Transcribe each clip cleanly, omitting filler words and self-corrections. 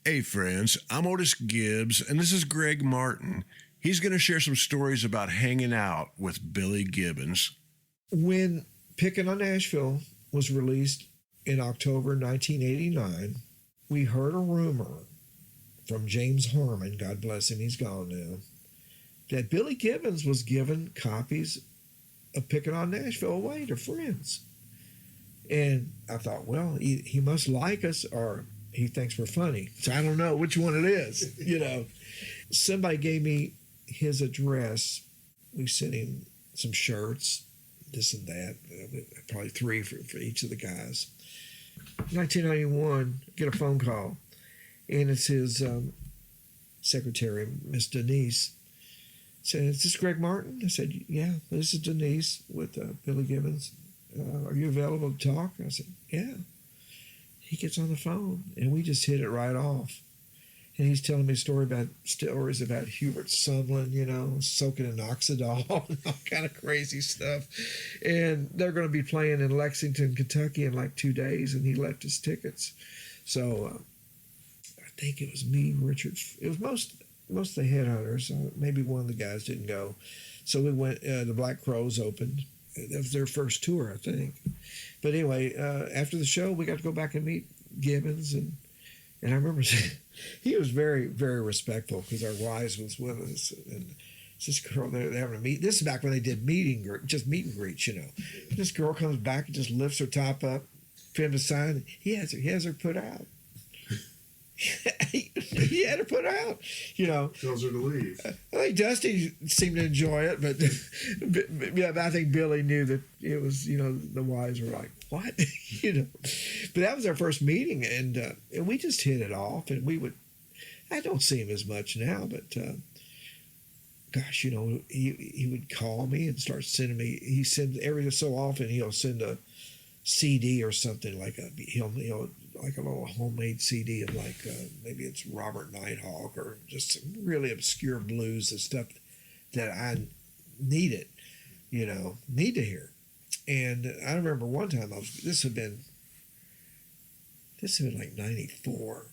Hey friends, I'm Otis Gibbs, and this is Greg Martin. He's going to share some stories about hanging out with Billy Gibbons. When Pickin' on Nashville was released in October 1989, we heard a rumor from James Harmon, God bless him, he's gone now, that Billy Gibbons was giving copies of Pickin' on Nashville away to friends. And I thought, well, he must like us, or he thinks we're funny. So I don't know which one it is, you know. Somebody gave me his address. We sent him some shirts, this and that, probably 3 for each of the guys. 1991, get a phone call, and it's his secretary, Miss Denise. Said, "Is this Greg Martin?" I said, "Yeah, this is Denise with Billy Gibbons. Are you available to talk?" I said, "Yeah." He gets on the phone, and we just hit it right off. And he's telling me stories about Hubert Sumlin, you know, soaking in Oxidol and all kind of crazy stuff. And they're going to be playing in Lexington, Kentucky in like 2 days, and he left his tickets. So I think it was me, Richard. It was most of the Headhunters. Maybe one of the guys didn't go. So we went, the Black Crowes opened. That was their first tour, I think. But anyway, after the show, we got to go back and meet Gibbons. And I remember he was very, very respectful because our wives was with us. And it's this girl, they're having a meet. This is back when they did meet and greets, you know. And this girl comes back and just lifts her top up, for him to sign. He has her put out. He had her put out, you know. Tells her to leave. I think Dusty seemed to enjoy it, but yeah, I think Billy knew that it was, you know, the wives were like, "What?" You know. But that was our first meeting, and we just hit it off. And I don't see him as much now, but gosh, you know, he would call me and start sending me. He sends every so often he'll send a CD or something like like a little homemade CD of like maybe it's Robert Nighthawk or just some really obscure blues and stuff that I need to hear. And I remember one time this had been like 94.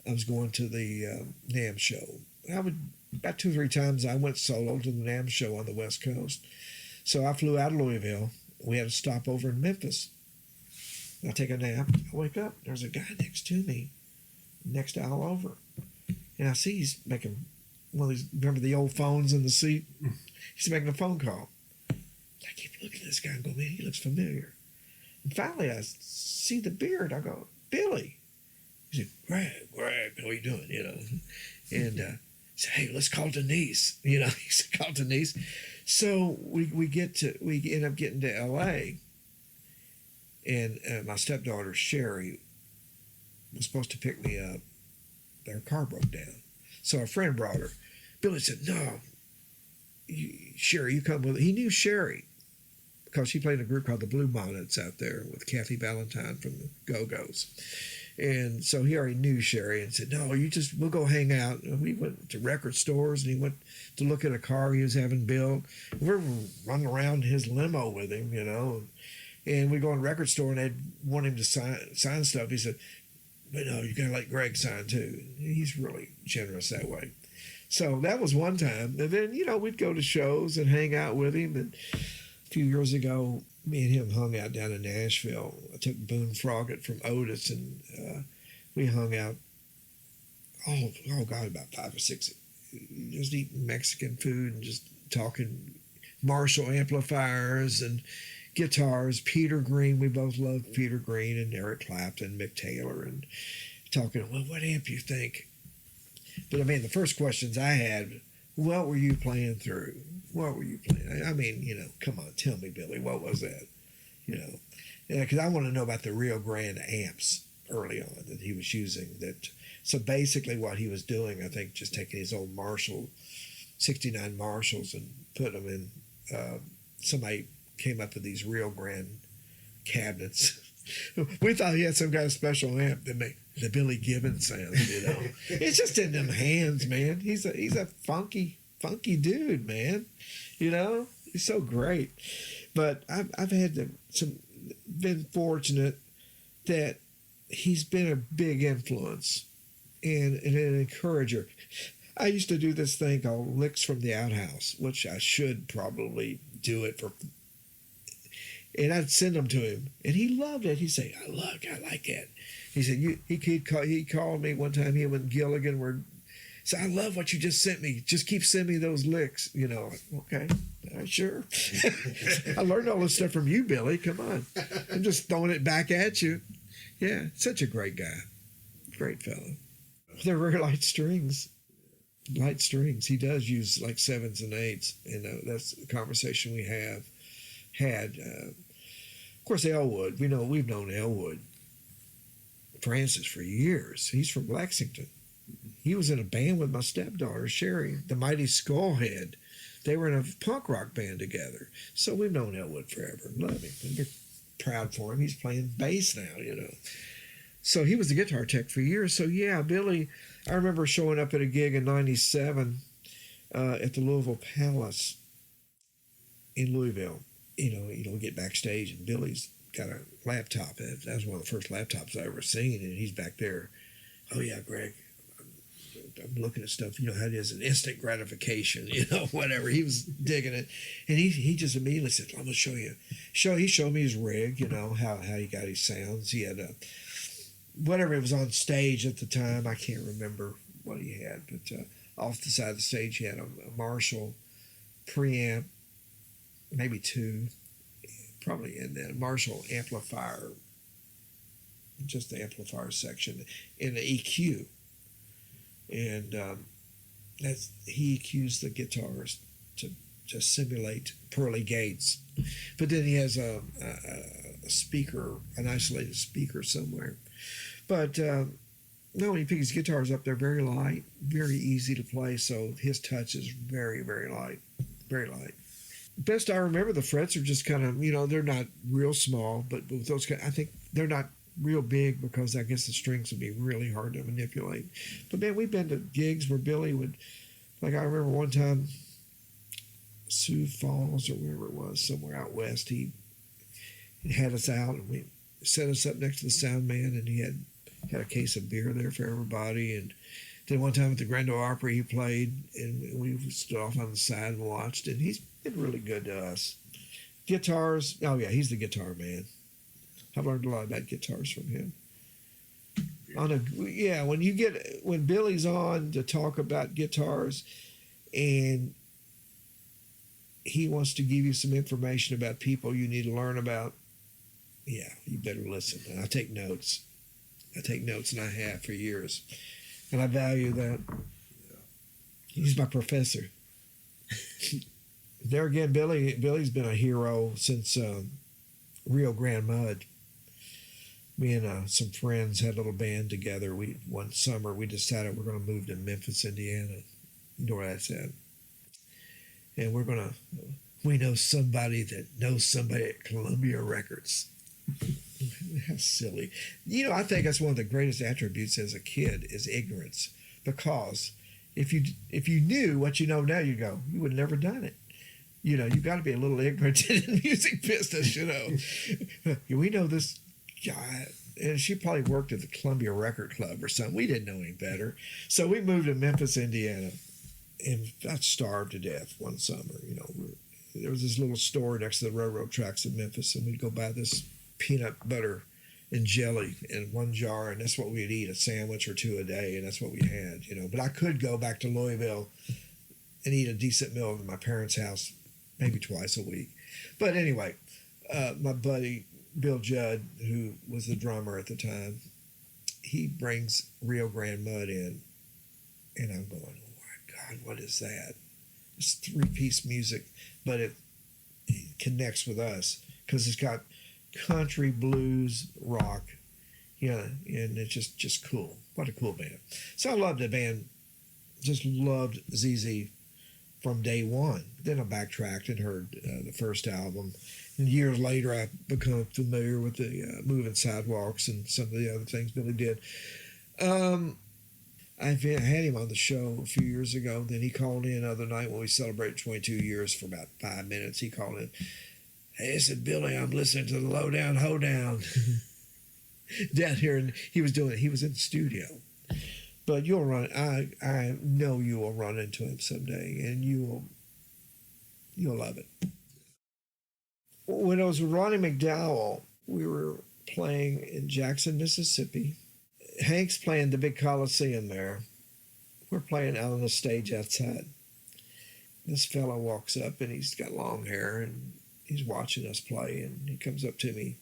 I was going to the NAMM show. About 2 or 3 times I went solo to the NAMM show on the West Coast. So I flew out of Louisville. We had to stop over in Memphis. I take a nap. I wake up. There's a guy next to me, next aisle over. And I see he's making one of these, remember the old phones in the seat? He's making a phone call. I keep looking at this guy and go, man, he looks familiar. And finally I see the beard. I go, Billy. He said, Greg, how are you doing? You know. And I said, hey, let's call Denise. You know, he said, call Denise. So we end up getting to L.A., and my stepdaughter, Sherry, was supposed to pick me up. Their car broke down. So a friend brought her. Billy said, no, Sherry, you come with it. He knew Sherry because she played in a group called the Blue Bonnets out there with Kathy Valentine from the Go-Go's. And so he already knew Sherry and said, no, we'll go hang out. And we went to record stores, and he went to look at a car he was having built. We were running around his limo with him, you know. And we go in a record store, and they'd want him to sign stuff. He said, but no, you got to let Greg sign too. He's really generous that way. So that was one time. And then, you know, we'd go to shows and hang out with him. And a few years ago, me and him hung out down in Nashville. I took Boone Froggatt from Otis, and we hung out, about 5 or 6, just eating Mexican food and just talking Marshall amplifiers and guitars. Peter Green, we both loved Peter Green, and Eric Clapton, Mick Taylor, and talking, well, what amp you think? But I mean, the first questions I had, what were you playing through? What were you playing? I mean, you know, come on, tell me, Billy, what was that? You know, because I want to know about the Rio Grande amps early on that he was using. So basically what he was doing, I think, just taking his old Marshall, 69 Marshalls, and put them in, somebody came up with these Rio Grande cabinets. We thought he had some kind of special amp that made the Billy Gibbons sound, you know. It's just in them hands, man. He's a funky dude, man. You know, he's so great. But I've been fortunate that he's been a big influence and an encourager. I used to do this thing called Licks from the Outhouse, which I should probably do it for. And I'd send them to him, and he loved it. He'd say, I like it. He said, he called me one time, him and Gilligan were, said, I love what you just sent me. Just keep sending me those licks. You know, okay, sure. I learned all this stuff from you, Billy. Come on. I'm just throwing it back at you. Yeah, such a great guy. Great fellow. They're very light strings. Light strings. He does use like 7s and 8s. And that's the conversation we had. Of course, Elwood. We've known Elwood Francis for years. He's from Lexington. He was in a band with my stepdaughter, Sherry, the Mighty Skullhead. They were in a punk rock band together. So we've known Elwood forever and love him. And we're proud for him. He's playing bass now, So he was the guitar tech for years. So yeah, Billy, I remember showing up at a gig in 97 at the Louisville Palace in Louisville. We get backstage and Billy's got a laptop. That was one of the first laptops I ever seen, and he's back there. Oh yeah, Greg, I'm looking at stuff. How it is, an instant gratification. Whatever. He was digging it, and he just immediately said, "I'm gonna show you." He showed me his rig. How he got his sounds. He had whatever it was on stage at the time. I can't remember what he had, but off the side of the stage he had a Marshall preamp, maybe 2. Probably in that Marshall amplifier, just the amplifier section, in the EQ, and he EQs the guitars to simulate pearly gates, but then he has a speaker, an isolated speaker somewhere. But no, when you pick his guitars up, they're very light, very easy to play. So his touch is very, very light, very light. Best I remember, the frets are just kind of, they're not real small, but with those I think they're not real big because I guess the strings would be really hard to manipulate. But man, we've been to gigs where Billy would, like I remember one time, Sioux Falls or wherever it was, somewhere out west, he had us out and we set us up next to the sound man, and he had a case of beer there for everybody. And then one time at the Grand Ole Opry he played, and we stood off on the side and watched, and he's been really good to us. Guitars, oh yeah, he's the guitar man. I've learned a lot about guitars from him. When Billy's on to talk about guitars and he wants to give you some information about people you need to learn about, yeah, you better listen. And I take notes. And I have for years. And I value that. He's my professor. There again, Billy's been a hero since Rio Grande Mud. Me and some friends had a little band together. One summer we decided we're going to move to Memphis, Indiana. You know where that's at. And we know somebody that knows somebody at Columbia Records. How silly. I think that's one of the greatest attributes as a kid is ignorance. Because if you knew what you know now, you would have never done it. You've got to be a little ignorant in the music business, We know this guy, and she probably worked at the Columbia Record Club or something. We didn't know any better. So we moved to Memphis, Indiana, and I starved to death one summer. There was this little store next to the railroad tracks in Memphis, and we'd go buy this peanut butter and jelly in one jar, and that's what we'd eat, a sandwich or 2 a day, and that's what we had, But I could go back to Louisville and eat a decent meal at my parents' house maybe twice a week. But anyway, my buddy Bill Judd, who was the drummer at the time, he brings Rio Grande Mud in, and I'm going, oh my God, what is that? It's 3-piece music, but it connects with us because it's got country, blues, rock, and it's just cool. What a cool band. So I loved the band, just loved ZZ from day one. Then I backtracked and heard the first album. And years later, I become familiar with the Moving Sidewalks and some of the other things Billy did. I had him on the show a few years ago. Then he called in the other night when we celebrated 22 years for about 5 minutes. He called in. Hey, I said, Billy, I'm listening to the Lowdown Hoedown down here. And he was in the studio. But you'll run. I know you will run into him someday, and you'll love it. When I was with Ronnie McDowell, we were playing in Jackson, Mississippi. Hank's playing the big Coliseum there. We're playing out on the stage outside. This fellow walks up, and he's got long hair, and he's watching us play, and he comes up to me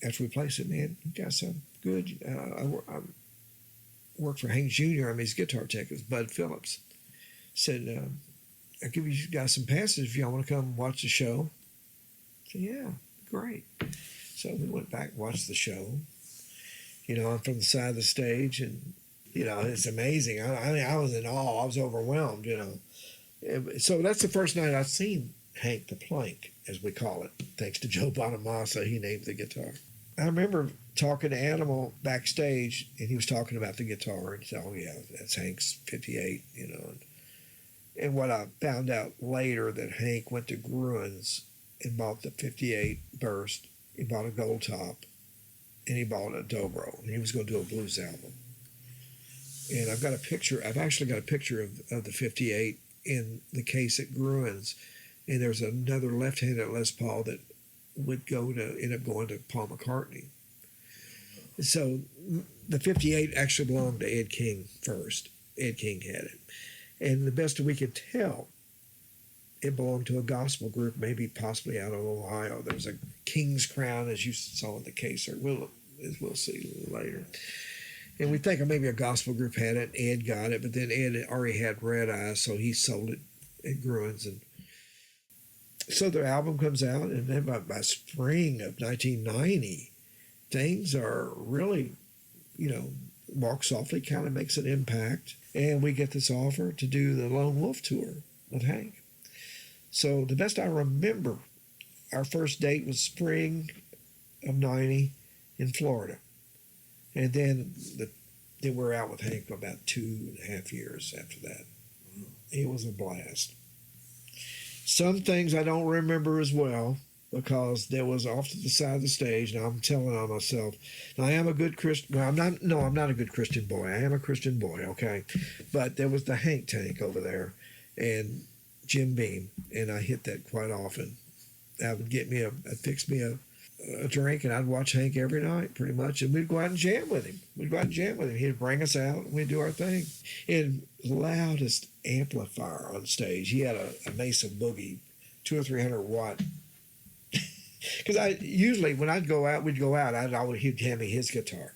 after we play. He said, "Man, you guys sound good. I work for Hank Jr. I'm his guitar tech. It's Bud Phillips." Said, "I'll give you guys some passes if y'all want to come watch the show." I said, "Yeah, great." So we went back and watched the show. I'm from the side of the stage, and it's amazing. I was in awe. I was overwhelmed. So that's the first night I've seen Hank the Plank, as we call it, thanks to Joe Bonamassa. He named the guitar. I remember talking to Animal backstage, and he was talking about the guitar, and he said, "Oh yeah, that's Hank's 58." And what I found out later, that Hank went to Gruen's and bought the 58 Burst. He bought a gold top, and he bought a Dobro, and he was going to do a blues album. And I've actually got a picture of the 58 in the case at Gruen's, and there's another left-handed Les Paul that would end up going to Paul McCartney. So the 58 actually belonged to Ed King first. Ed King had it. And the best we could tell, it belonged to a gospel group, maybe possibly out of Ohio. There was a King's Crown, as you saw in the case, or as we'll see later. And we think maybe a gospel group had it. Ed got it, but then Ed already had Red Eyes, so he sold it at Gruen's. And so the album comes out, and then by spring of 1990, things are really, Walk Softly kind of makes an impact. And we get this offer to do the Lone Wolf tour with Hank. So the best I remember, our first date was spring of 90 in Florida. And then we're out with Hank for about 2.5 years after that. It was a blast. Some things I don't remember as well, because there was off to the side of the stage, and I'm telling on myself. Now, I am a good Christian. Well, I'm not a good Christian boy. I am a Christian boy, okay? But there was the Hank tank over there, and Jim Beam, and I hit that quite often. I'd fix me a drink, and I'd watch Hank every night, pretty much, and we'd go out and jam with him. He'd bring us out, and we'd do our thing. And loudest amplifier on stage. He had a Mesa Boogie, 200 or 300 watt. Because when I'd go out, he'd hand me his guitar.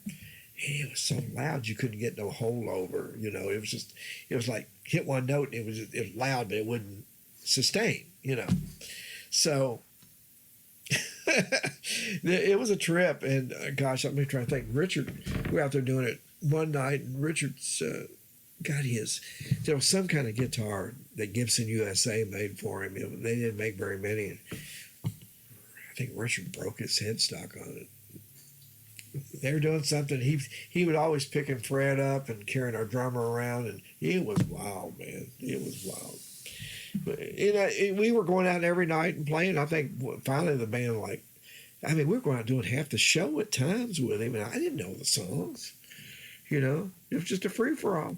It was so loud you couldn't get no holdover. It was like hit one note, and it was loud, but it wouldn't sustain. So it was a trip, and gosh, let me try to think. Richard, we were out there doing it one night, and Richard's there was some kind of guitar that Gibson USA made for him. They didn't make very many, and I think Richard broke his headstock on it. They were doing something. He would always pick Fred up and carrying our drummer around, and it was wild, man. It was wild. But, we were going out every night and playing. I think finally the band, we were going out doing half the show at times with him, and I didn't know the songs. It was just a free-for-all.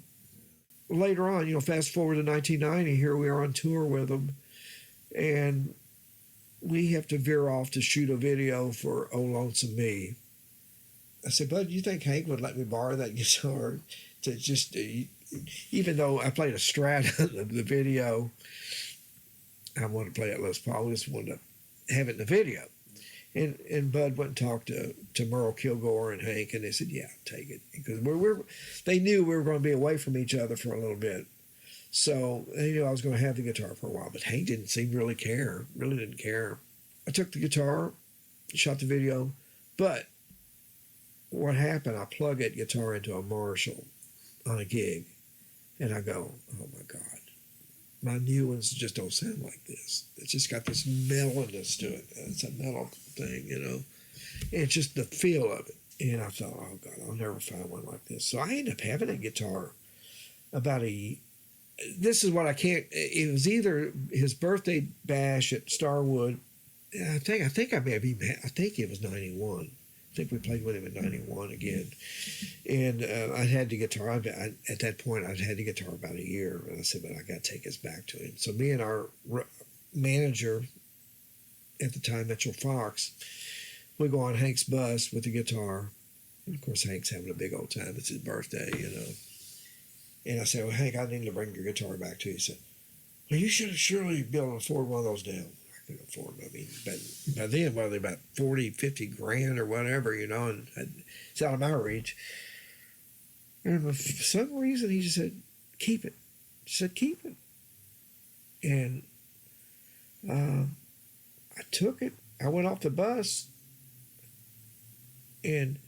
Later on, fast forward to 1990, here we are on tour with him, and we have to veer off to shoot a video for Oh Lonesome Me. I said, "Bud, do you think Hank would let me borrow that guitar to just, even though I played a Strat on the video, I wanted to play it Les Paul. I just wanted to have it in the video." And Bud went and talked to Merle Kilgore and Hank, and they said, "Yeah, take it," because they knew we were going to be away from each other for a little bit. So they knew I was going to have the guitar for a while, but Hank didn't seem to really didn't care. I took the guitar, shot the video, but what happened, I plugged that guitar into a Marshall on a gig, and I go, "Oh my God, my new ones just don't sound like this. It's just got this mellowness to it. It's a mellow thing, And it's just the feel of it." And I thought, "Oh God, I'll never find one like this." So I ended up having a guitar this is what I can't, it was either his birthday bash at Starwood. I think it was 91. I think we played with him in '91 again. And I had the guitar. At that point, I'd had the guitar about a year. And I said, but I got to take this back to him. So me and our manager at the time, Mitchell Fox, we go on Hank's bus with the guitar. And of course, Hank's having a big old time. It's his birthday, you know. And I said, well, Hank, I need to bring your guitar back to you. He said, well, you should have surely be able to afford one of those now. I couldn't afford them. I mean, but by then, well, they're about 40, 50 grand or whatever, you know, and it's out of my reach. And for some reason, he just said, keep it. He said, keep it. And I took it. I went off the bus. And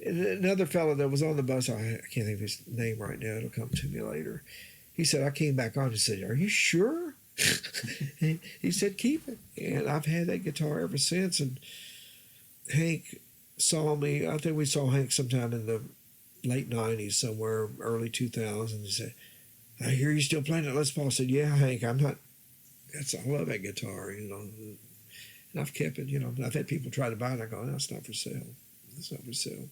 another fellow that was on the bus, I can't think of his name right now. It'll come to me later. He said, I came back on and said, are you sure? He said, keep it. And I've had that guitar ever since. And Hank saw me. I think we saw Hank sometime in the late 90s, somewhere, early 2000s. He said, I hear you still playing it. Les Paul. I said, yeah, Hank, I love that guitar, you know. And I've kept it, you know. I've had people try to buy it. And I go, no, it's not for sale. It's not for sale.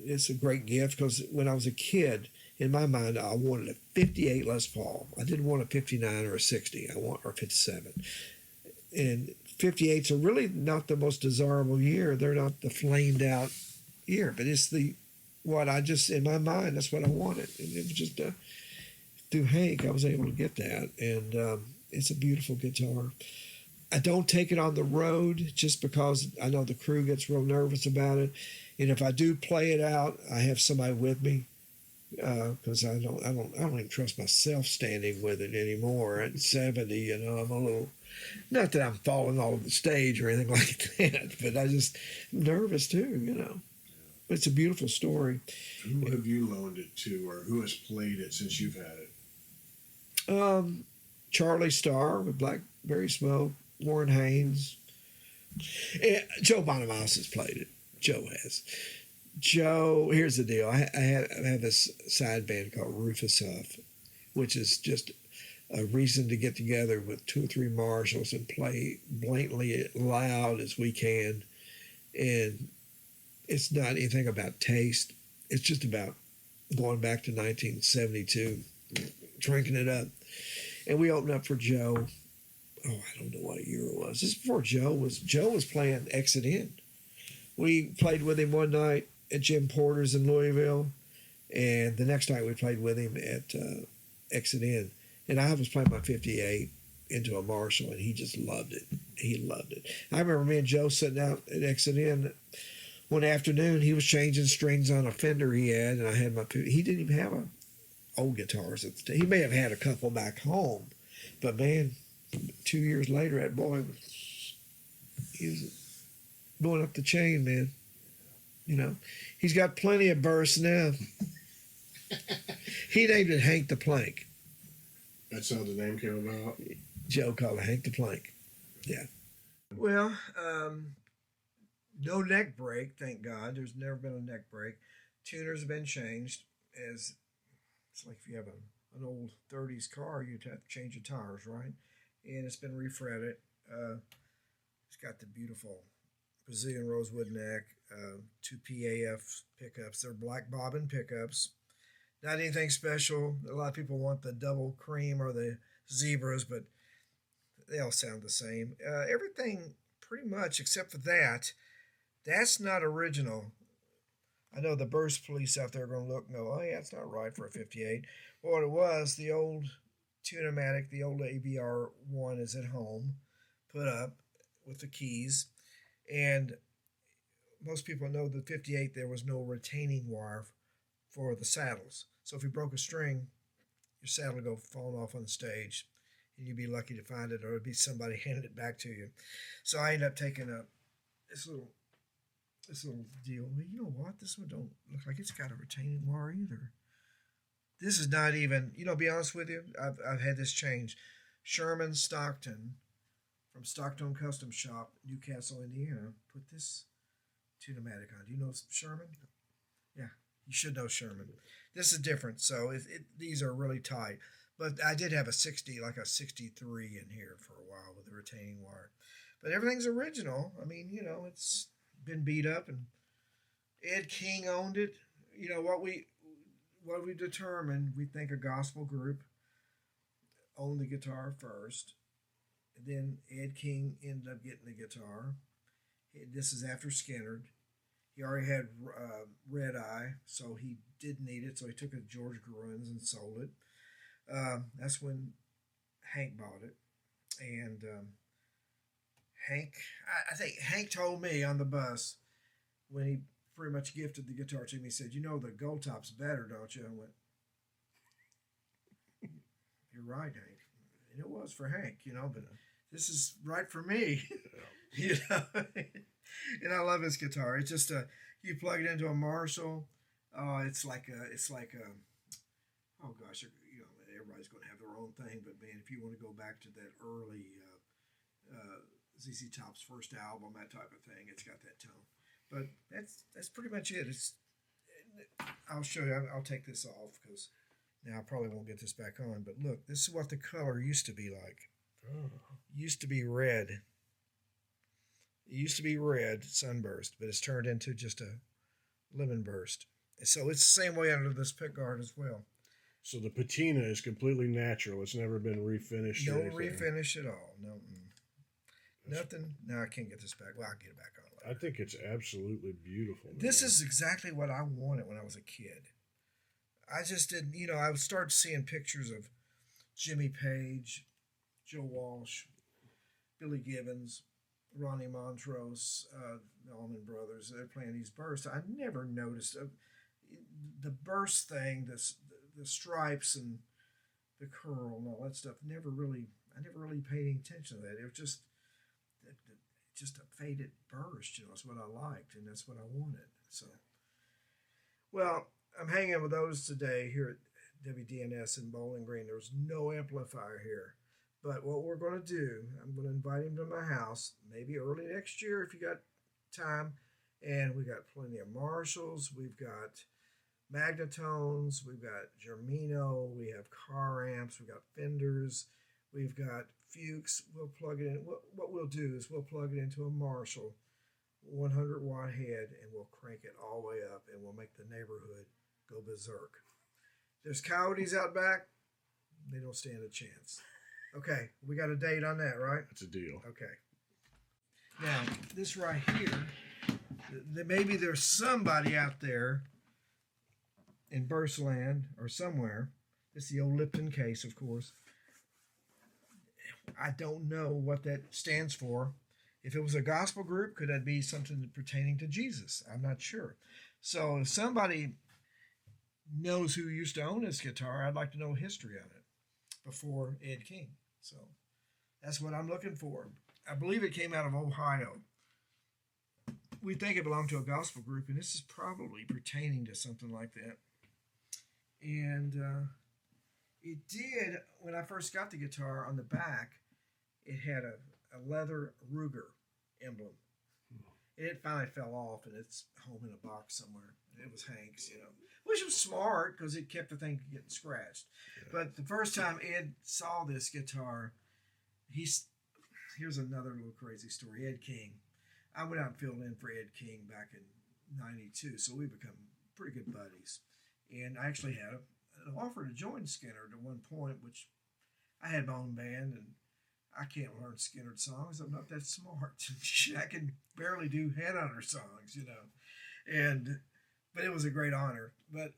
It's a great gift because when I was a kid, in my mind, I wanted a 58 Les Paul. I didn't want a 59 or a 60. Or 57. And 58s are really not the most desirable year. They're not the flamed out year, but it's in my mind, that's what I wanted. And it was just through Hank, I was able to get that. And it's a beautiful guitar. I don't take it on the road just because I know the crew gets real nervous about it. And if I do play it out, I have somebody with me because I don't even trust myself standing with it anymore. At 70, you know, I'm a little, not that I'm falling all over the stage or anything like that, but I'm nervous too, you know. It's a beautiful story. Who have you loaned it to, or who has played it since you've had it? Charlie Starr with Blackberry Smoke, Warren Haynes. Joe Bonamassa has played it. Joe has. Joe, here's the deal. I have this side band called Rufus Huff, which is just a reason to get together with 2 or 3 marshals and play blatantly loud as we can. And it's not anything about taste. It's just about going back to 1972, drinking it up. And we opened up for Joe. Oh, I don't know what year it was. This is before Joe was playing Exit In. We played with him one night at Jim Porter's in Louisville, and the next night we played with him at Exit In. And I was playing my 58 into a Marshall, and he just loved it. He loved it. I remember me and Joe sitting out at Exit In one afternoon. He was changing strings on a Fender he had, and I had he didn't even have old guitars at the time. He may have had a couple back home, but man, 2 years later, that boy he was going up the chain, man. You know, he's got plenty of bursts now. He named it Hank the Plank. That's how the name came about? Joe called it Hank the Plank. Yeah. Well, no neck break, thank God. There's never been a neck break. Tuners have been changed. It's like if you have an old 30s car, you'd have to change your tires, right? And it's been refretted. It's got the beautiful Brazilian rosewood neck, 2 PAF pickups. They're black bobbin pickups. Not anything special. A lot of people want the double cream or the zebras, but they all sound the same. Everything pretty much except for that's not original. I know the burst police out there are going to look and go, oh yeah, it's not right for a 58. Well, what it was, the old Tune-O-Matic, the old ABR one is at home, put up with the keys. And most people know the 58, there was no retaining wire for the saddles. So if you broke a string, your saddle would go falling off on the stage, and you'd be lucky to find it, or it'd be somebody handed it back to you. So I ended up taking this little deal. Well, you know what? This one don't look like it's got a retaining wire either. This is not even, be honest with you, I've had this changed. Sherman Stockton from Stockton Custom Shop, Newcastle, Indiana, put this Tune-O-Matic on. Do you know Sherman? Yeah, you should know Sherman. This is different, so these are really tight. But I did have a 60, like a 63 in here for a while with a retaining wire. But everything's original. I mean, it's been beat up, and Ed King owned it. You know what we determined. We think a gospel group owned the guitar first. And then Ed King ended up getting the guitar. This is after Skinnerd. He already had Red Eye, so he didn't need it. So he took it to George Garuns and sold it. That's when Hank bought it, and I think Hank told me on the bus when he pretty much gifted the guitar to me. He said, "You know the Gold Top's better, don't you?" I went, "You're right, Hank." And it was for Hank, but this is right for me, And I love his guitar. It's just you plug it into a Marshall. It's like oh gosh, everybody's going to have their own thing, but man, if you want to go back to that early ZZ Top's first album, that type of thing, it's got that tone. But that's pretty much it. I'll show you. I'll take this off because now I probably won't get this back on. But look, this is what the color used to be like. Oh. Used to be red. It used to be red sunburst, but it's turned into just a lemon burst. So it's the same way under this pickguard as well. So the patina is completely natural. It's never been refinished. No refinish at all. No, nothing. No, I can't get this back. Well, I'll get it back on later. I think it's absolutely beautiful. This is exactly what I wanted when I was a kid. I just didn't, I would start seeing pictures of Jimmy Page, Joe Walsh, Billy Gibbons, Ronnie Montrose, the Allman Brothers. They're playing these bursts. I never noticed the burst thing, the stripes and the curl and all that stuff. I never really paid any attention to that. It was just a faded burst. That's what I liked, and that's what I wanted. So, well, I'm hanging with Otis today here at WDNS in Bowling Green. There's no amplifier here. But what we're going to do, I'm going to invite him to my house, maybe early next year if you got time. And we got plenty of Marshalls. We've got Magnetones. We've got Germino. We have car amps. We've got Fenders. We've got Fuchs. We'll plug it in. What we'll do is we'll plug it into a Marshall 100-watt head, and we'll crank it all the way up, and we'll make the neighborhood go berserk. There's coyotes out back. They don't stand a chance. Okay, we got a date on that, right? That's a deal. Okay. Now, this right here, maybe there's somebody out there in Burstland or somewhere. This is the old Lipton case, of course. I don't know what that stands for. If it was a gospel group, could that be something pertaining to Jesus? I'm not sure. So if somebody knows who used to own this guitar, I'd like to know history on it before Ed King. So that's what I'm looking for. I believe it came out of Ohio. We think it belonged to a gospel group, and this is probably pertaining to something like that. And it did, when I first got the guitar, on the back, it had a leather Ruger emblem. It finally fell off, and it's home in a box somewhere. It was Hank's, which was smart because it kept the thing from getting scratched. Yeah. But the first time Ed saw this guitar, here's another little crazy story. Ed King. I went out and filled in for Ed King back in '92, so we become pretty good buddies. And I actually had an offer to join Skinnerd at one point, which I had my own band, and I can't learn Skinnerd songs. I'm not that smart. I can barely do Headhunter songs, But it was a great honor. But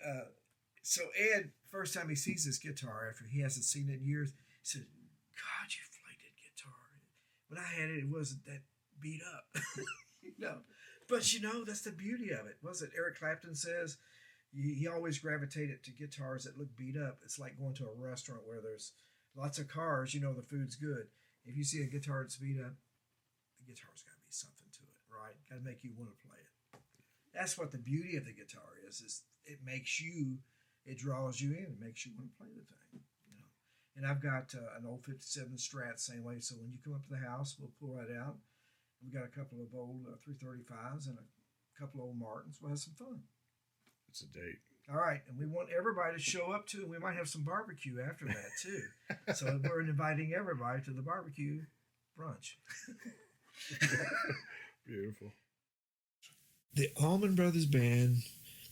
so Ed, first time he sees this guitar after he hasn't seen it in years, he said, "God, you played that guitar." When I had it, it wasn't that beat up, But that's the beauty of it. Was it Eric Clapton says he always gravitated to guitars that look beat up. It's like going to a restaurant where there's lots of cars. The food's good. If you see a guitar that's beat up, the guitar's got to be something to it, right? Got to make you want to play it. That's what the beauty of the guitar is it draws you in. It makes you want to play the thing, And I've got an old 57 Strat same way. So when you come up to the house, we'll pull that out. We've got a couple of old 335s and a couple of old Martins. We'll have some fun. It's a date. All right. And we want everybody to show up too. And we might have some barbecue after that too. So we're inviting everybody to the barbecue brunch. Beautiful. The Allman Brothers Band,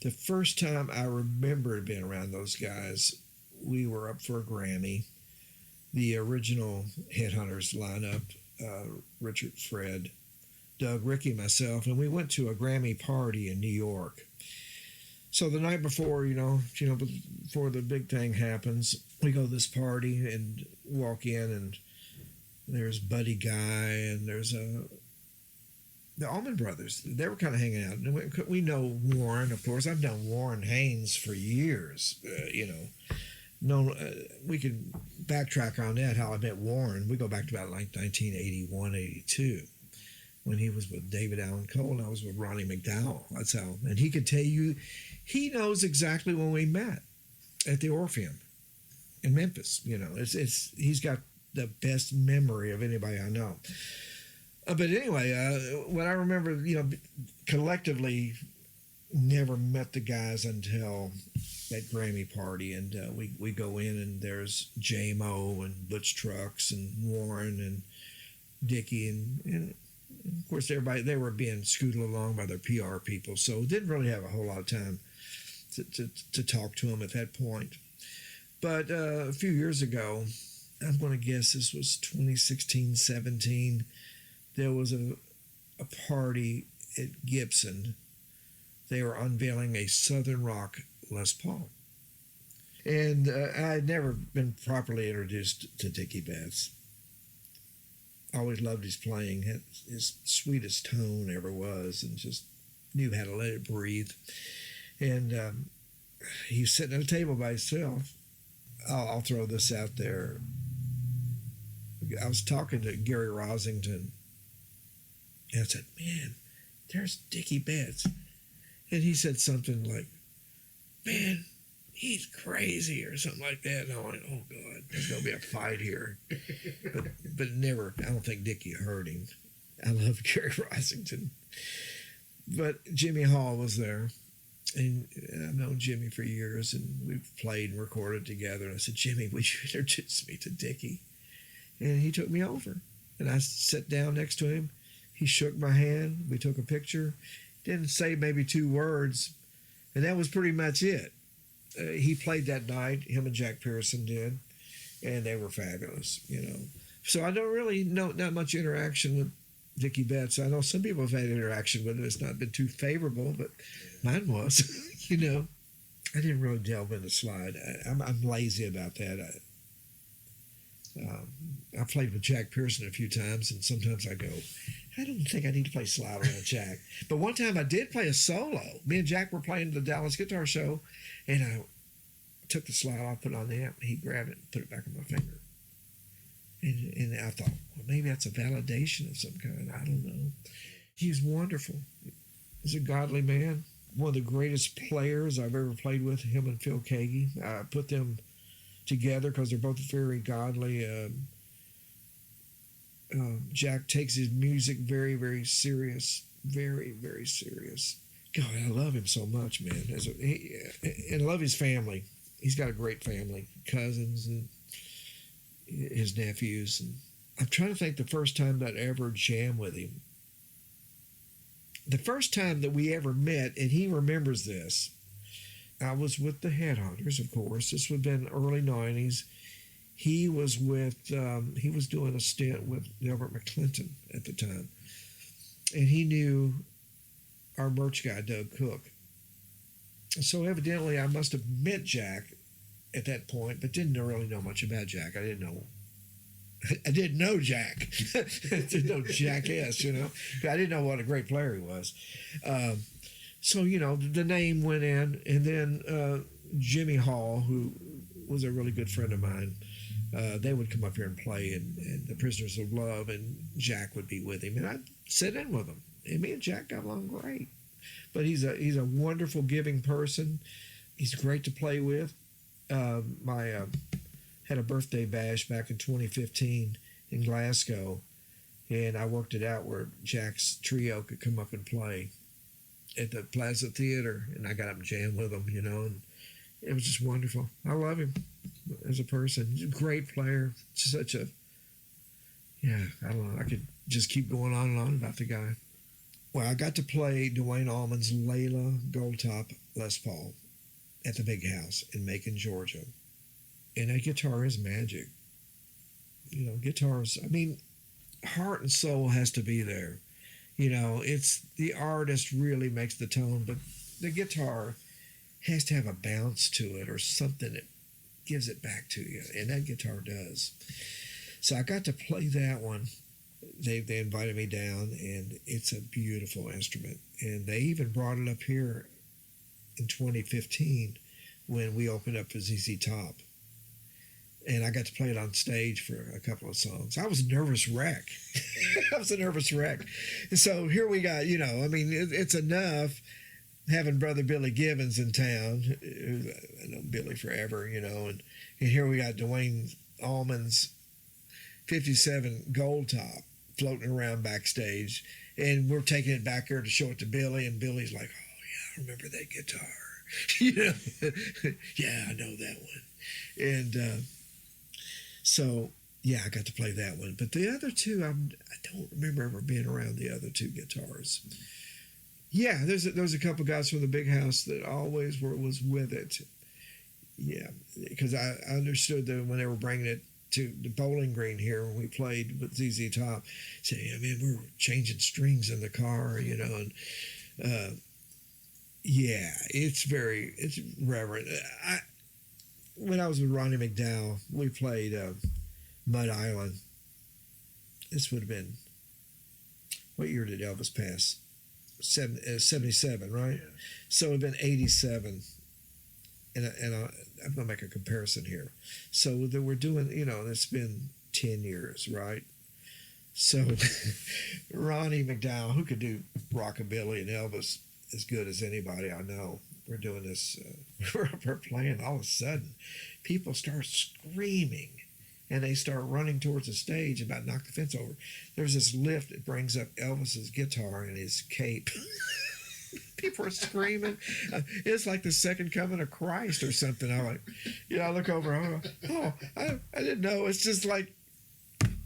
the first time I remember being around those guys, we were up for a Grammy. The original Headhunters lineup, Richard, Fred, Doug, Ricky, myself, and we went to a Grammy party in New York. So the night before, before the big thing happens, we go to this party and walk in, and there's Buddy Guy, and there's the Allman Brothers. They were kind of hanging out. And we know Warren, of course. I've known Warren Haynes for years, we can backtrack on that, how I met Warren. We go back to about like 1981, 82, when he was with David Allen Cole and I was with Ronnie McDowell. That's how. And he could tell you, he knows exactly when we met at the Orpheum in Memphis. He's got the best memory of anybody I know. But anyway, what I remember, collectively, never met the guys until that Grammy party, and we go in, and there's J-Mo and Butch Trucks and Warren and Dickie, and of course everybody, they were being scooted along by their PR people, so didn't really have a whole lot of time to talk to them at that point. But a few years ago, I'm going to guess this was 2016, 17, there was a party at Gibson. They were unveiling a Southern Rock Les Paul. And I had never been properly introduced to Dickie Betts. I always loved his playing, had his sweetest tone ever was, and just knew how to let it breathe. And he was sitting at a table by himself. I'll throw this out there. I was talking to Gary Rosington, and I said, man, there's Dickie Betts. And he said something like, man, he's crazy or something like that. And I went, oh, God, there's going to be a fight here. But never, I don't think Dickie heard him. I love Gary Rosington. But Jimmy Hall was there. And I've known Jimmy for years, and we've played and recorded together. And I said, Jimmy, would you introduce me to Dickie? And he took me over. And I sat down next to him. He shook my hand. We took a picture. Didn't say maybe 2 words, and that was pretty much it. He played that night, him and Jack Pearson did, and they were fabulous, So I don't really know that much interaction with Dickie Betts. I know some people have had interaction with him. It's not been too favorable, but mine was, I didn't really delve into slide. I'm lazy about that. I played with Jack Pearson a few times, and sometimes I go, I don't think I need to play slide around Jack. But one time I did play a solo. Me and Jack were playing the Dallas Guitar Show, and I took the slide off, put it on the amp, and he grabbed it and put it back on my finger. And I thought, well, maybe that's a validation of some kind. I don't know. He's wonderful. He's a godly man. One of the greatest players I've ever played with, him and Phil Kagi. I put them together because they're both very godly. Jack takes his music very, very serious. Very, very serious. God, I love him so much, man. And I love his family. He's got a great family. Cousins and his nephews. And I'm trying to think the first time that I ever jammed with him. The first time that we ever met, and he remembers this, I was with the Headhunters, of course. This would have been early 90s. He was he was doing a stint with Delbert McClinton at the time. And he knew our merch guy, Doug Cook. So evidently I must have met Jack at that point, but didn't really know much about Jack. I didn't know Jack. I didn't know Jackass, I didn't know what a great player he was. So, the name went in, and then Jimmy Hall, who was a really good friend of mine, they would come up here and play, and the Prisoners of Love, and Jack would be with him, and I'd sit in with him. And me and Jack got along great. But he's a wonderful, giving person. He's great to play with. I had a birthday bash back in 2015 in Glasgow, and I worked it out where Jack's trio could come up and play at the Plaza Theater, and I got up and jammed with him, and it was just wonderful. I love him as a person. He's a great player. I don't know, I could just keep going on and on about the guy. Well, I got to play Dwayne Allman's Layla Goldtop Les Paul at the Big House in Macon, Georgia. And that guitar is magic. Guitars, I mean, heart and soul has to be there. It's the artist really makes the tone, but the guitar has to have a bounce to it or something that gives it back to you, and that guitar does. So I got to play that one. They invited me down, and it's a beautiful instrument. And they even brought it up here in 2015 when we opened up for ZZ Top. And I got to play it on stage for a couple of songs. I was a nervous wreck. I was a nervous wreck. And so here we got, it's enough having brother Billy Gibbons in town. I know Billy forever, and here we got Dwayne Allman's 57 Gold Top floating around backstage. And we're taking it back there to show it to Billy, and Billy's like, oh, yeah, I remember that guitar. Yeah, I know that one. And so, yeah, I got to play that one. But the other two, I don't remember ever being around the other two guitars. Yeah, there's a couple guys from the Big House that always was with it. Yeah, because I understood that when they were bringing it to the Bowling Green here when we played with ZZ Top, say, yeah, man, we're changing strings in the car, and yeah, it's reverent. When I was with Ronnie McDowell, we played Mud Island. This would have been, what year did Elvis pass? 77, right? Yeah. So it would have been 87. And I'm going to make a comparison here. So that we're doing, it's been 10 years, right? So Ronnie McDowell, who could do rockabilly and Elvis as good as anybody I know, we're doing this, we're playing, all of a sudden, people start screaming, and they start running towards the stage, about to knock the fence over. There's this lift that brings up Elvis's guitar and his cape. People are screaming. It's like the second coming of Christ or something. I look over, I didn't know. It's just like,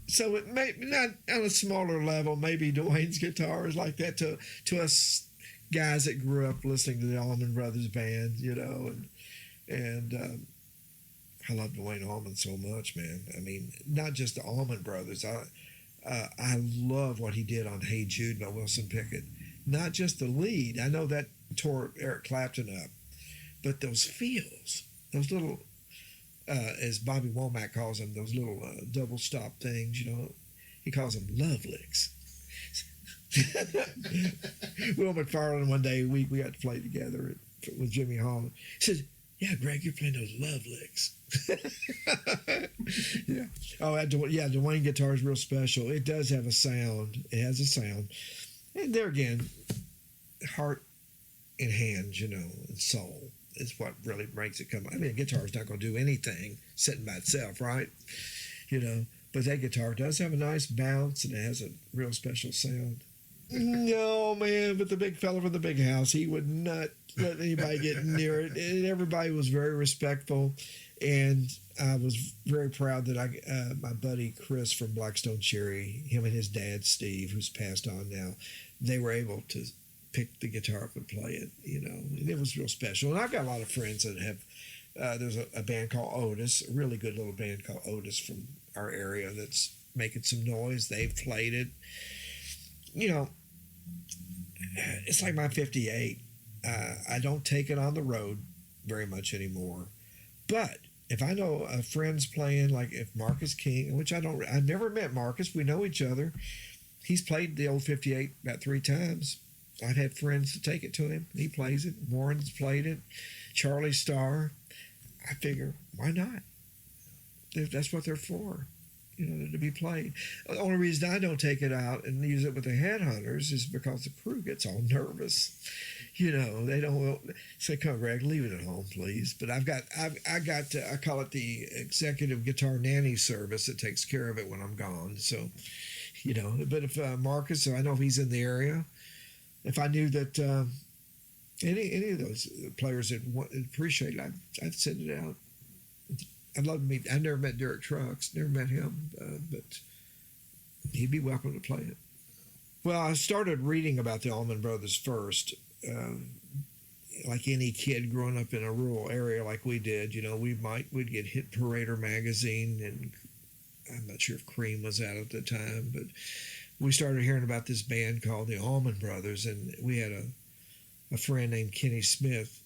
so it may not on a smaller level, maybe Dwayne's guitar is like that to us guys that grew up listening to the Allman Brothers band, and I love Dwayne Allman so much, man. I mean, not just the Allman Brothers. I love what he did on Hey Jude by Wilson Pickett. Not just the lead. I know that tore Eric Clapton up, but those feels, those little, as Bobby Womack calls them, those little double stop things. He calls them love licks. Will McFarlane, one day we got to play together with Jimmy Hall. He says, yeah, Greg, you're playing those love licks. Yeah. Oh, Dwayne guitar is real special. It does have a sound. It has a sound. And there again, heart and hands, and soul is what really makes it come. I mean, a guitar is not going to do anything sitting by itself, right? But that guitar does have a nice bounce, and it has a real special sound. No, man, but the big fella from the Big House, he would not let anybody get near it. And everybody was very respectful, and I was very proud that my buddy Chris from Blackstone Cherry, him and his dad Steve, who's passed on now, they were able to pick the guitar up and play it. And it was real special. And I've got a lot of friends that have. There's a band called Otis, a really good little band called Otis from our area that's making some noise. They've played it. It's like my 58. I don't take it on the road very much anymore. But if I know a friend's playing, like if Marcus King, which I've never met Marcus, we know each other. He's played the old 58 about 3 times. I've had friends to take it to him. He plays it. Warren's played it. Charlie Starr. I figure, why not? That's what they're for. To be played. The only reason I don't take it out and use it with the Headhunters is because the crew gets all nervous. They don't say, "Come, Greg, leave it at home, please." But I call it the executive guitar nanny service that takes care of it when I'm gone. So, but if Marcus, I know if he's in the area, if I knew that any of those players that appreciate it, I'd send it out. I'd love to meet. I've never met Derek Trucks, never met him, but he'd be welcome to play it. Well, I started reading about the Allman Brothers first. Like any kid growing up in a rural area like we did, we'd get Hit Parader magazine, and I'm not sure if Cream was out at the time, but we started hearing about this band called the Allman Brothers, and we had a friend named Kenny Smith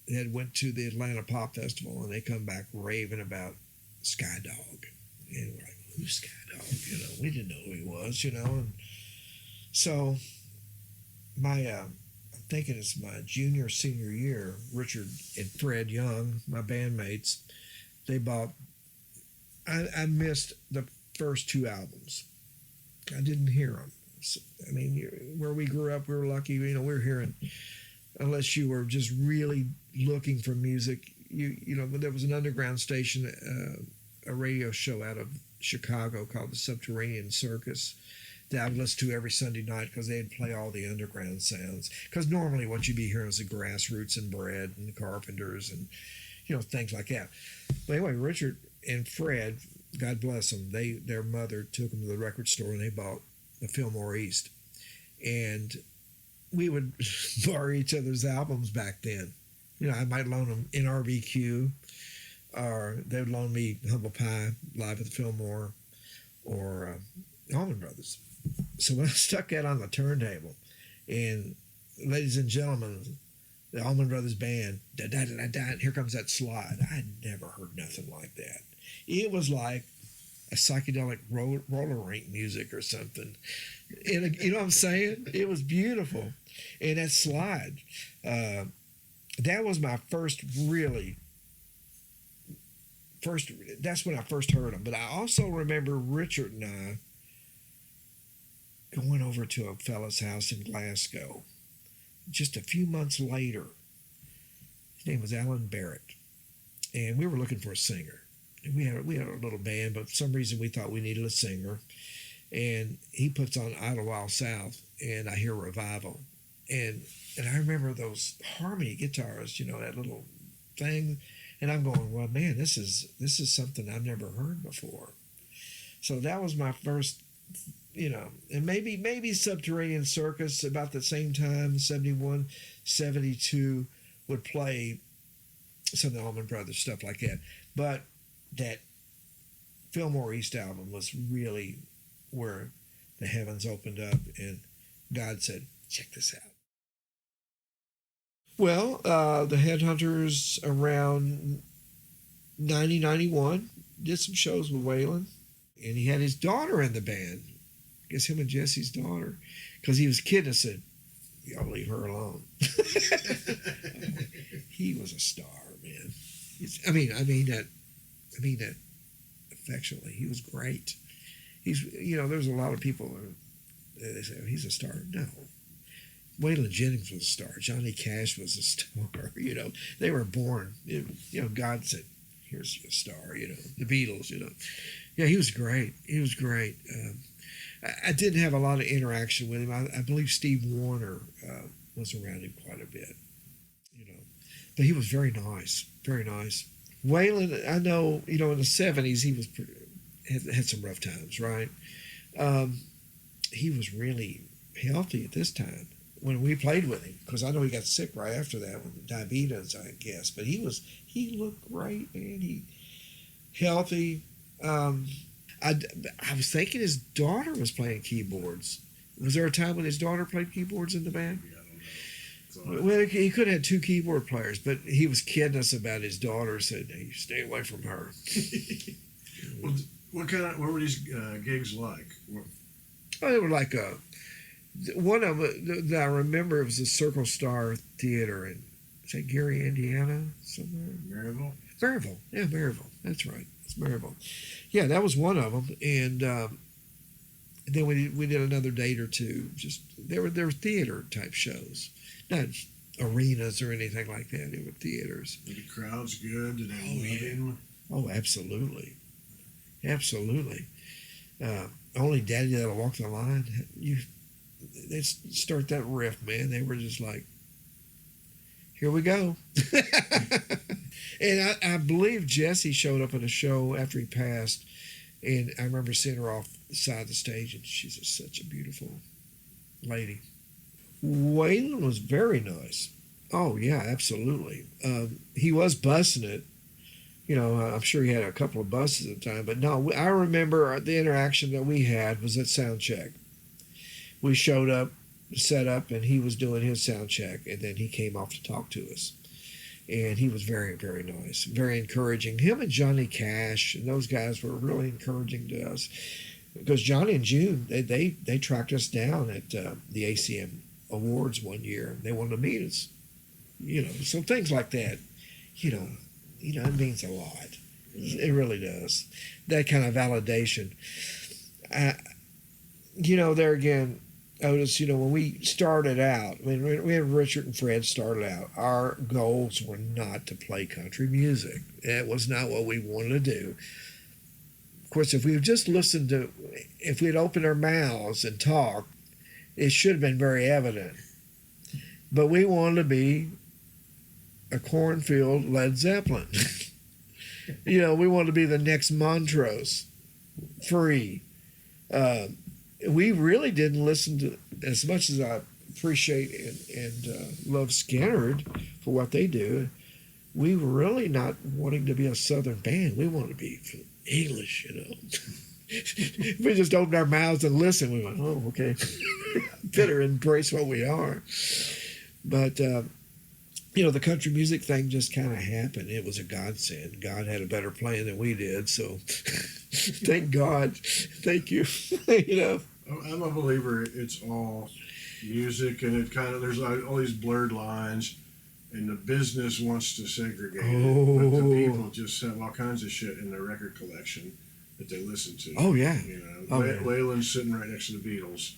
that went to the Atlanta Pop Festival, and they come back raving about Skydog. And we're like, who's Skydog? We didn't know who he was, and so I'm thinking it's my junior, senior year, Richard and Fred Young, my bandmates, they bought, I missed the first two albums. I didn't hear them. So, where we grew up, we were lucky, we were hearing, unless you were just really looking for music, there was an underground station, a radio show out of Chicago called the Subterranean Circus that I would listen to every Sunday night because they'd play all the underground sounds. Because normally what you'd be hearing is the Grassroots and Bread and the Carpenters and, things like that. But anyway, Richard and Fred, God bless them, their mother took them to the record store and they bought the Fillmore East. And we would borrow each other's albums back then. I might loan them NRBQ, or they would loan me Humble Pie, Live at the Fillmore, or Allman Brothers. So when I stuck that on the turntable, and ladies and gentlemen, the Allman Brothers band, da da da da, and here comes that slide. I had never heard nothing like that. It was like a psychedelic roller rink music or something. And you know what I'm saying? It was beautiful. And that slide, that was my that's when I first heard them. But I also remember Richard and I going over to a fella's house in Glasgow just a few months later. His name was Alan Barrett, and we were looking for a singer. And we had a little band, but for some reason we thought we needed a singer. And he puts on Idlewild South, and I hear Revival, and I remember those harmony guitars, that little thing, and I'm going, well, man, this is something I've never heard before. So that was my first. And maybe Subterranean Circus about the same time, 71, 72, would play some of the Allman Brothers, stuff like that. But that Fillmore East album was really where the heavens opened up and God said, check this out. Well, the Headhunters around 90, 91 did some shows with Waylon, and he had his daughter in the band. I guess him and Jesse's daughter, because he was kidding us, said, y'all leave her alone. He was a star, man. I mean that affectionately. He was great. There's a lot of people they say, oh, he's a star. No. Waylon Jennings was a star. Johnny Cash was a star. They were born. God said, here's your star, the Beatles, Yeah, he was great. He was great. I didn't have a lot of interaction with him. I believe Steve Warner was around him quite a bit, But he was very nice, very nice. Waylon, I know, in the 70s, he was had some rough times, right? He was really healthy at this time when we played with him, because I know he got sick right after that with diabetes, I guess. But he looked great, man. He healthy. I was thinking his daughter was playing keyboards. Was there a time when his daughter played keyboards in the band? Yeah, I don't know. Well, he could have had two keyboard players, but he was kidding us about his daughter. Said, hey, stay away from her. Well, what were these gigs like? Oh, they were like one of them that I remember, it was the Circle Star Theater in, is that Gary, Indiana, somewhere? Maryville? Yeah, Maryville. That's right. It's Maryville. Yeah, that was one of them, and then we did another date or two. Just there were theater type shows, not arenas or anything like that. They were theaters. Were the crowds good? Did they love him? Oh, absolutely, absolutely. Only Daddy That'll Walk the Line. They start that riff, man. They were just like, here we go. And I believe Jessie showed up at a show after he passed, and I remember seeing her off the side of the stage, and she's such a beautiful lady. Waylon was very nice. Oh yeah, absolutely. He was bussing it. You know, I'm sure he had a couple of buses at the time, but no, I remember the interaction that we had was at sound check. We showed up, set up, and he was doing his sound check, and then he came off to talk to us. And he was very, very nice, very encouraging. Him and Johnny Cash and those guys were really encouraging to us because Johnny and June, they tracked us down at the ACM Awards one year. They wanted to meet us, you know, so things like that, you know, it means a lot. It really does. That kind of validation. You know, there again, Otis, you know, when we started out, when Richard and Fred started out, our goals were not to play country music. That was not what we wanted to do. Of course, if we had just listened to, if we had opened our mouths and talked, it should have been very evident. But we wanted to be a cornfield Led Zeppelin. You know, we wanted to be the next Montrose, free. We really didn't listen to, as much as I appreciate and love Skinnerd for what they do, we were really not wanting to be a Southern band. We wanted to be English, you know. We just opened our mouths and listened. We went, oh, okay. Better embrace what we are. But, you know, the country music thing just kind of happened. It was a godsend. God had a better plan than we did, so thank God. Thank you. You know. I'm a believer it's all music, and it kind of, there's all these blurred lines, and the business wants to segregate it, but the people just have all kinds of shit in their record collection that they listen to. Oh, yeah. You know, Oh, yeah. Waylon's sitting right next to the Beatles.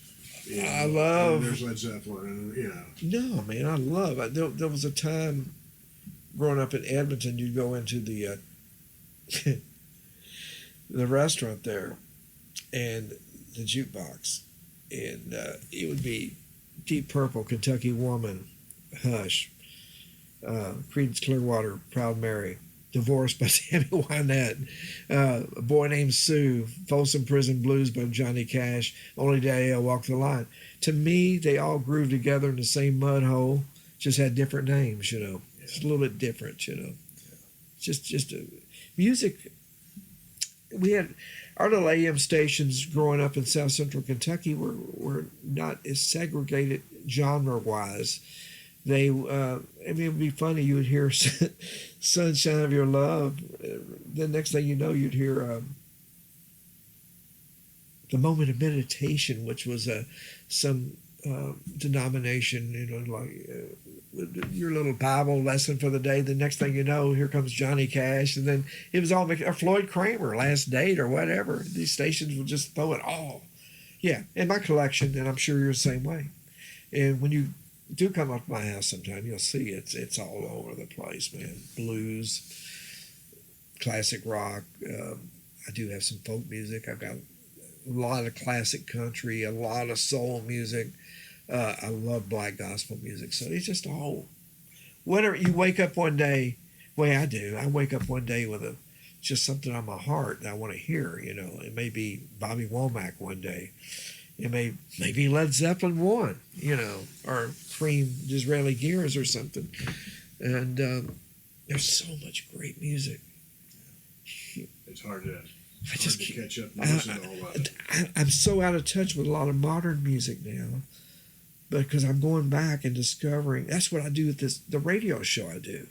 You know, I love. and there's Led Zeppelin, and you know. No, man, I love. There was a time growing up in Edmonton, you'd go into the the restaurant there, and the jukebox, and it would be Deep Purple, Kentucky Woman, Hush, Creedence Clearwater, Proud Mary, Divorced by Tammy Wynette, A Boy Named Sue, Folsom Prison Blues by Johnny Cash, Only Day I Walk the Line. To me, they all grooved together in the same mud hole, just had different names, you know. Yeah. It's a little bit different, you know. Yeah. Just music. We had our little AM stations growing up in South Central Kentucky were not as segregated genre-wise. They, I mean, it would be funny. You would hear "Sunshine of Your Love." The next thing you know, you'd hear "The Moment of Meditation," which was some denomination, you know, like your little Bible lesson for the day. The next thing you know, here comes Johnny Cash, and then it was all or Floyd Kramer, Last Date, or whatever. These stations would just throw it all. Yeah, in my collection, and I'm sure you're the same way. And when you do come up to my house sometime, you'll see it's all over the place, man. Blues, classic rock. I do have some folk music. I've got a lot of classic country, a lot of soul music. I love black gospel music. So it's just all, whenever you wake up one day, way I do, I wake up one day with just something on my heart that I want to hear, you know. It may be Bobby Womack one day. It may be Led Zeppelin 1, you know, or Cream Disraeli Gears or something. And there's so much great music. It's hard to catch up and listen to all of it. I'm so out of touch with a lot of modern music now because I'm going back and discovering. That's what I do with the radio show I do.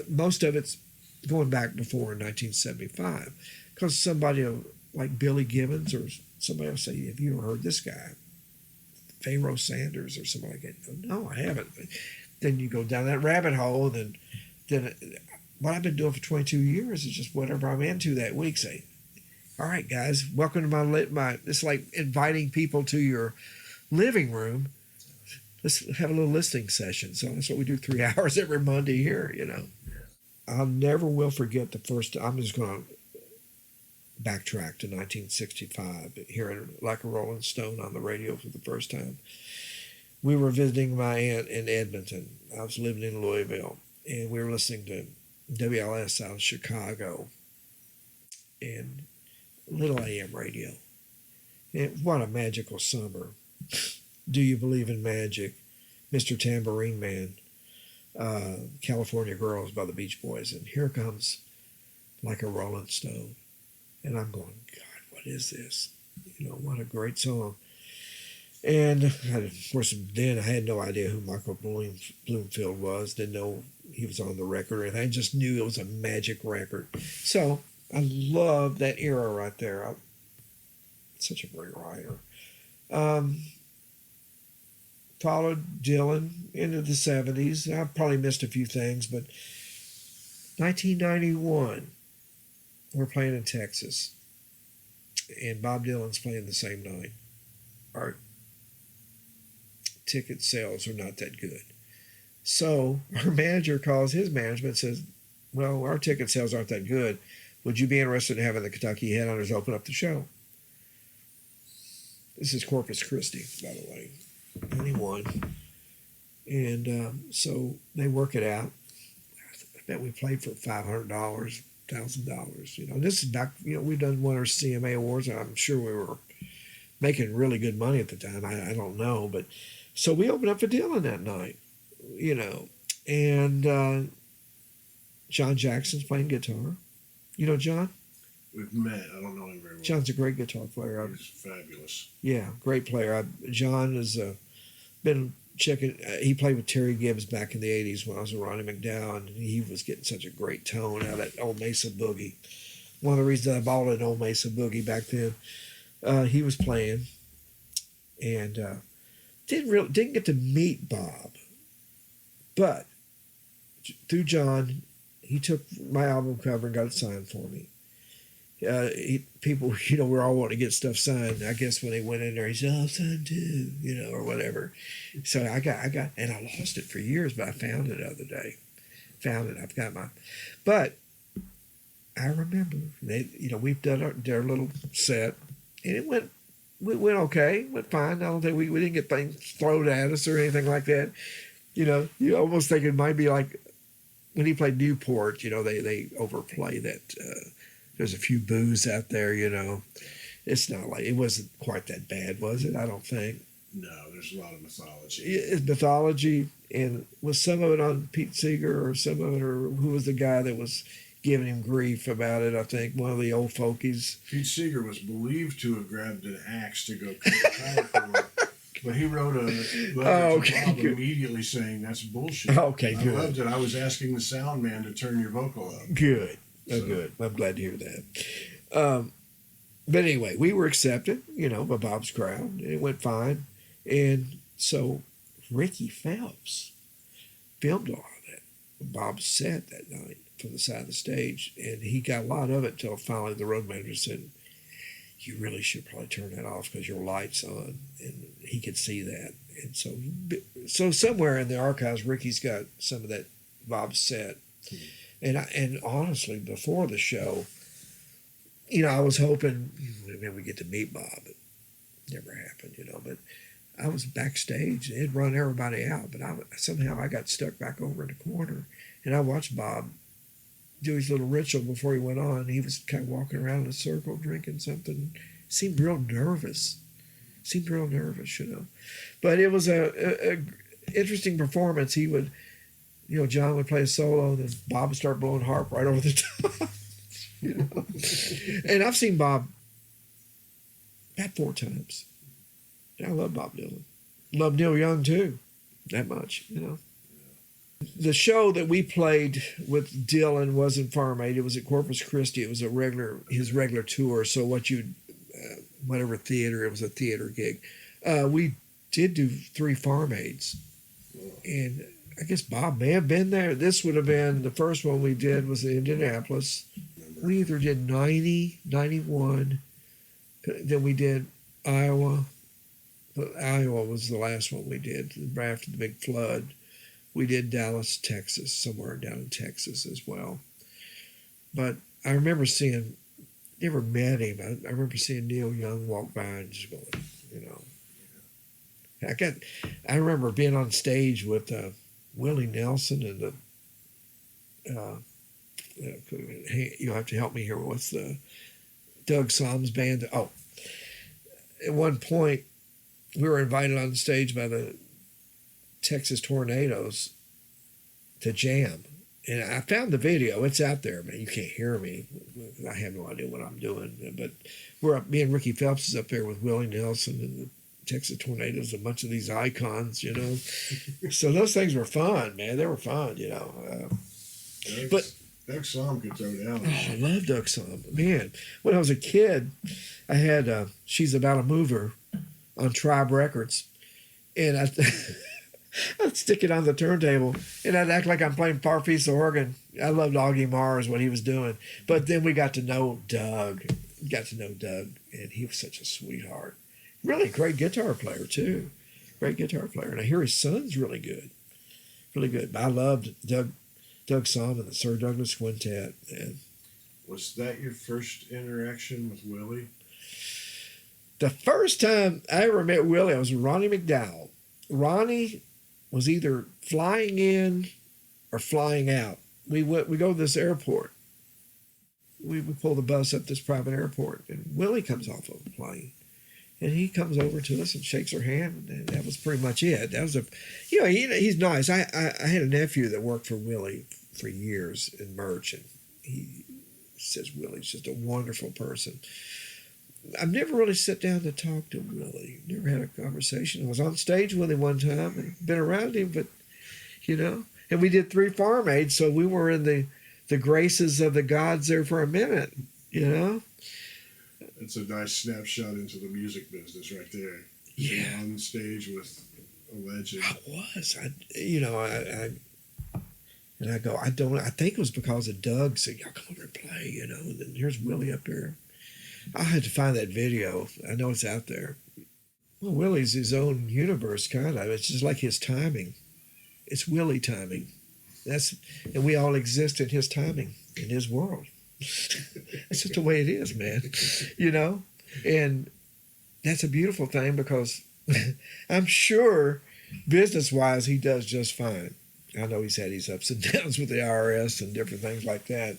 Most of it's going back before 1975 because somebody like Billy Gibbons or somebody will say, have you ever heard this guy? Pharaoh Sanders or somebody like that. No, I haven't. Then you go down that rabbit hole, and then what I've been doing for 22 years is just whatever I'm into that week. Say, all right, guys, welcome to my it's like inviting people to your living room. Let's have a little listening session. So that's what we do 3 hours every Monday here, you know. I never will forget the first, I'm just going to backtrack to 1965, hearing like a Rolling Stone on the radio for the first time. We were visiting my aunt in Edmonton. I was living in Louisville, and we were listening to WLS out of Chicago and little AM radio. And what a magical summer. Do You Believe in Magic, Mr. Tambourine Man, California Girls by the Beach Boys, and here comes Like a Rolling Stone. And I'm going, God, what is this? What a great song. And of course, then I had no idea who Michael Bloomfield was. Didn't know he was on the record or anything. I just knew it was a magic record. So I love that era right there. Such a great writer. Followed Dylan into the 70s. I probably missed a few things, but 1991, we're playing in Texas, and Bob Dylan's playing the same night. Our ticket sales are not that good. So our manager calls his management and says, well, our ticket sales aren't that good. Would you be interested in having the Kentucky Headhunters open up the show? This is Corpus Christi, by the way, 91. And so they work it out. I bet we played for $500, $1,000. This is back, we've done one of our CMA awards, and I'm sure we were making really good money at the time. I don't know. But so we opened up for Dylan that night, and John Jackson's playing guitar. John? We've met. I don't know him very well. John's a great guitar player. He's fabulous. Yeah, great player. John has been checking. He played with Terry Gibbs back in the 80s when I was with Ronnie McDowell, and he was getting such a great tone out of that Old Mesa Boogie. One of the reasons I bought an Old Mesa Boogie back then. He was playing, and didn't get to meet Bob, but through John, he took my album cover and got it signed for me. People, we're all wanting to get stuff signed. I guess when they went in there, he said, "I'll sign too," or whatever. So I got, and I lost it for years, but I found it the other day. I've got my, but I remember we've done their little set, and it went okay, went fine. I don't think we didn't get things thrown at us or anything like that. You almost think it might be like when he played Newport. They overplay that. There's a few boos out there. It's not like it wasn't quite that bad, was it? I don't think. No, there's a lot of mythology. It's mythology, and was some of it on Pete Seeger, or some of it, or who was the guy that was giving him grief about it? I think one of the old folkies. Pete Seeger was believed to have grabbed an axe to go cut the power cord, but he wrote a letter to Bob immediately saying that's bullshit. Okay, good. I loved it. I was asking the sound man to turn your vocal up. Good. Oh, good. I'm glad to hear that. But anyway, we were accepted, by Bob's crowd, and it went fine. And so Ricky Phelps filmed a lot of that, Bob's set that night from the side of the stage, and he got a lot of it until finally the road manager said, "You really should probably turn that off because your light's on," and he could see that. And so somewhere in the archives, Ricky's got some of that Bob's set. And honestly, before the show, I was hoping maybe we get to meet Bob. It never happened, But I was backstage. It'd run everybody out, but somehow I got stuck back over in the corner, and I watched Bob do his little ritual before he went on. He was kind of walking around in a circle, drinking something. Seemed real nervous. But it was a interesting performance. He would. John would play a solo, and then Bob would start blowing harp right over the top. And I've seen Bob about 4 times. I love Bob Dylan. Love Neil Young too, that much. The show that we played with Dylan wasn't Farm Aid. It was at Corpus Christi. It was his regular tour. So whatever theater, it was a theater gig. We did do 3 Farm Aids, and I guess Bob may have been there. This would have been the first one we did was in Indianapolis. We either did 90, 91, then we did Iowa. Iowa was the last one we did right after the big flood. We did Dallas, Texas, somewhere down in Texas as well. But I remember never met him. I remember seeing Neil Young walk by and just going, I remember being on stage with Willie Nelson and you'll have to help me here. What's the Doug Soms band? Oh, at one point we were invited on stage by the Texas Tornadoes to jam. And I found the video. It's out there, man. You can't hear me. I have no idea what I'm doing. But me and Ricky Phelps is up there with Willie Nelson and the Texas Tornadoes, a bunch of these icons, you know. So those things were fun, man. They were fun, you know. But Doug Somm could throw down. Oh, I love Doug Somm. Man, when I was a kid, I had She's About a Mover on Tribe Records. And I'd stick it on the turntable, and I'd act like I'm playing Farfisa organ. I loved Augie Mars, what he was doing. But then we got to know Doug. And he was such a sweetheart. Really great guitar player, too. Great guitar player. And I hear his son's really good. Really good. But I loved Doug Somm and the Sir Douglas Quintet. And was that your first interaction with Willie? the first time I ever met Willie, I was with Ronnie McDowell. Ronnie was either flying in or flying out. We go to this airport. We pull the bus up this private airport, and Willie comes off of a plane. And he comes over to us and shakes our hand, and that was pretty much it. That was he's nice. I had a nephew that worked for Willie for years in merch, and he says Willie's just a wonderful person. I've never really sat down to talk to Willie. Never had a conversation. I was on stage with him one time and been around him, but and we did 3 Farm Aids, so we were in the graces of the gods there for a minute, It's a nice snapshot into the music business right there. Yeah. Being on stage with a legend. I was. And I go, I think it was because of Doug said, y'all come over and play, and then here's Willie up there. I had to find that video. I know it's out there. Well, Willie's his own universe, kind of. It's just like his timing. It's Willie timing. And we all exist in his timing, in his world. It's just the way it is, man. And that's a beautiful thing because I'm sure business-wise he does just fine. I know he's had his ups and downs with the IRS and different things like that.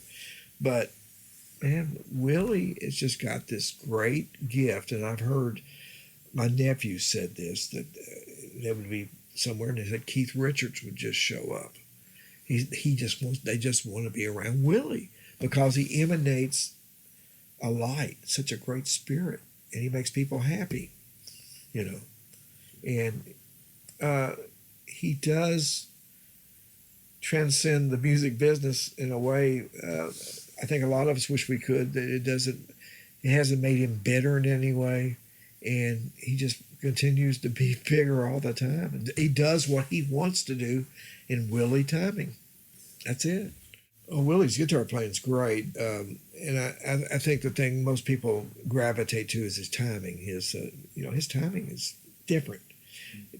But, man, Willie has just got this great gift. And I've heard my nephew said this, that there would be somewhere, and they said Keith Richards would just show up. They just want to be around Willie because he emanates a light, such a great spirit, and he makes people happy, And he does transcend the music business in a way I think a lot of us wish we could. That it hasn't made him bitter in any way, and he just continues to be bigger all the time. And he does what he wants to do in Willie timing. That's it. Oh, Willie's guitar playing is great, and I think the thing most people gravitate to is his timing. His timing is different.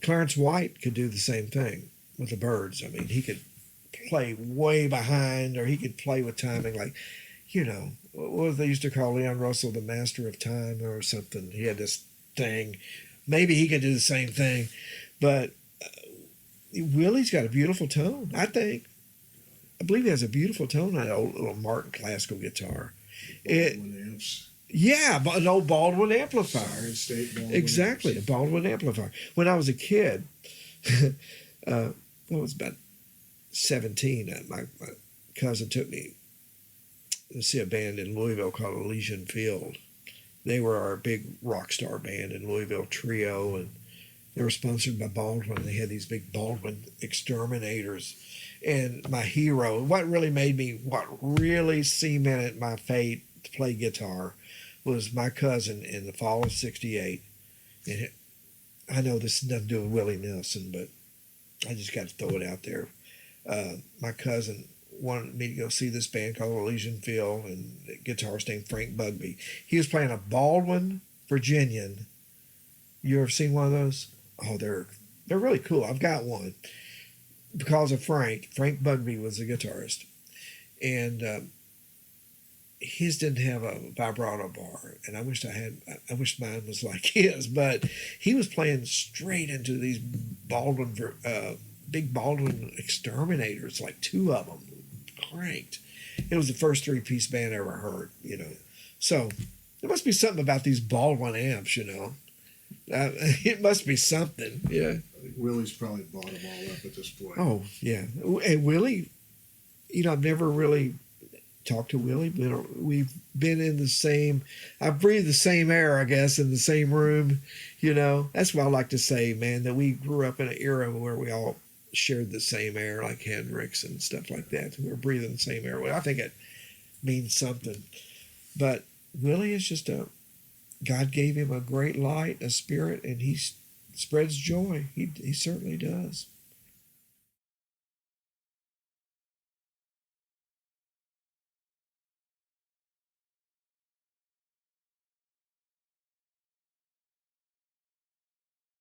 Clarence White could do the same thing with the Byrds. I mean, he could play way behind, or he could play with timing like, what they used to call Leon Russell the master of time or something. He had this thing. Maybe he could do the same thing, but Willie's got a beautiful tone, I think. I believe he has a beautiful tone on that old little Martin classical guitar. Baldwin amps. Yeah, an old Baldwin amplifier. Solid state Baldwin Exactly, amps. a Baldwin amplifier. When I was a kid, I was about 17. My cousin took me to see a band in Louisville called Elysian Field. They were our big rock star band in Louisville, trio, and they were sponsored by Baldwin. They had these big Baldwin exterminators. And my hero, what really cemented my fate to play guitar was my cousin in the fall of '68. And I know this has nothing to do with Willie Nelson, but I just got to throw it out there. My cousin wanted me to go see this band called Elysian Field, and the guitarist named Frank Bugby. He was playing a Baldwin Virginian. You ever seen one of those? Oh, they're really cool. I've got one. Because of Frank Bugby was the guitarist, and his didn't have a vibrato bar, and I wish mine was like his, but he was playing straight into these big Baldwin exterminators, like 2 of them, cranked. It was the first 3-piece band I ever heard, So there must be something about these Baldwin amps, It must be something. Yeah. I think Willie's probably bought them all up at this point. Oh, yeah. And Willie, I've never really talked to Willie. We've been in the same, I've breathed the same air, I guess, in the same room. That's what I like to say, man, that we grew up in an era where we all shared the same air, like Hendrix and stuff like that. We were breathing the same air. Well, I think it means something. But Willie is just God gave him a great light, a spirit, and he spreads joy. He certainly does.